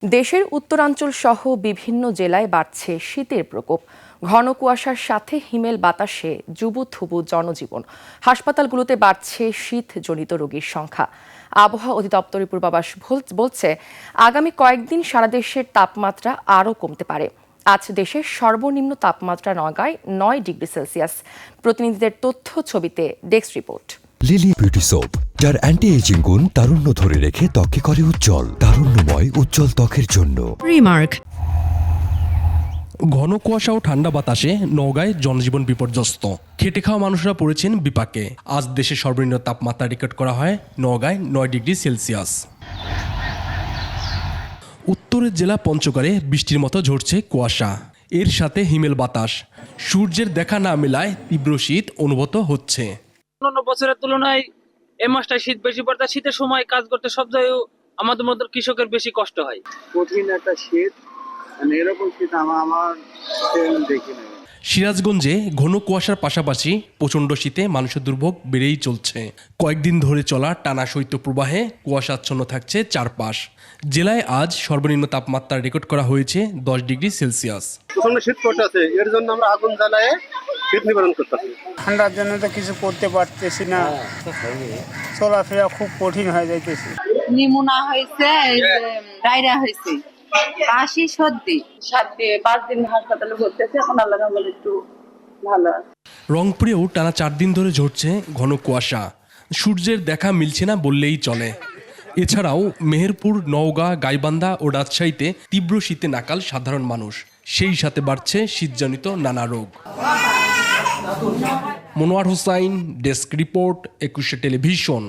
দেশের উত্তরাঞ্চল সহ বিভিন্ন জেলায় বাড়ছে শীতের প্রকোপ। ঘন কুয়াশার সাথে হিমেল বাতাসে জুবুথুবু জনজীবন। হাসপাতালগুলোতে বাড়ছে শীতজনিত রোগীর সংখ্যা। আবহাওয়া অধিদপ্তরের পূর্বাভাস বলছে, আগামী কয়েকদিন সারা দেশের তাপমাত্রা আরও কমতে পারে। আজ দেশের সর্বনিম্ন তাপমাত্রা নওগাঁয় 9 ডিগ্রি সেলসিয়াস। প্রতিনিধিদের তথ্য, ছবিতে desk report. Lily beauty soap, যার অ্যান্টি এজিং গুণ তারুণ্য ধরে রেখে ত্বকে করে উজ্জ্বল। তারুণ্যময় উজ্জ্বল ত্বকের জন্য রিমার্ক। ঘন কুয়াশা ও ঠান্ডা বাতাসে নওগাঁয় জনজীবন বিপর্যস্ত। খেটে খাওয়া মানুষরা পড়েছেন বিপাকে। আজ দেশের সর্বনিম্ন তাপমাত্রা রেকর্ড করা হয় নওগাঁয় 9 ডিগ্রি সেলসিয়াস। উত্তরের জেলা পঞ্চগড়ে বৃষ্টির মতো ঝরছে কুয়াশা, এর সাথে হিমেল বাতাস। সূর্যের দেখা না মেলায় তীব্র শীত অনুভূত হচ্ছে। অন্যান্য বছরের তুলনায় এই মাসটায় শীত বেশি পড়তে, শীতের সময় কাজ করতে সব জায়গায় আমাদের মতো কৃষকের বেশি কষ্ট হয়। কঠিন একটা শীত, মানে এরকম শীত আমার দেখি না। সিরাজগঞ্জে ঘন কুয়াশার পাশাপাশি প্রচণ্ড শীতে মানুষের দুর্ভোগ বেড়েই চলছে। কয়েকদিন ধরে চলা টানা শৈত্যপ্রবাহে কুয়াশাচ্ছন্ন থাকছে চারপাশ। জেলায় আজ সর্বনিম্ন তাপমাত্রা রেকর্ড করা হয়েছে 10 ডিগ্রি সেলসিয়াস। প্রচন্ড শীত পড়তেছে, এর জন্য আমরা আগুন জ্বালায় শীত নিবারণ করতেছি। ঠান্ডার জন্য তো কিছু করতে পারতেছি না, চলাফেরা খুব কঠিন হয়ে যাইতেছে। নিমোনা হয়েছে, ডায়রিয়া হয়েছে, কাশি, সর্দি। 5 দিন হাসপাতালে ভর্তি আছে, এখন আল্লাহর রহমতে একটু ভালো আছে। রংপুরেও টানা 4 দিন ধরে ঝরছে ঘন কুয়াশা। সূর্যের দেখা মিলছে না বললেই চলে। এছাড়াও মেহেরপুর, নওগাঁ, গাইবান্ধা ও রাজশাহীতে তীব্র শীতে নাকাল সাধারণ মানুষ। সেই সাথে বাড়ছে শীতজনিত নানা রোগ। Monowar Hossain, desk report, 21 television.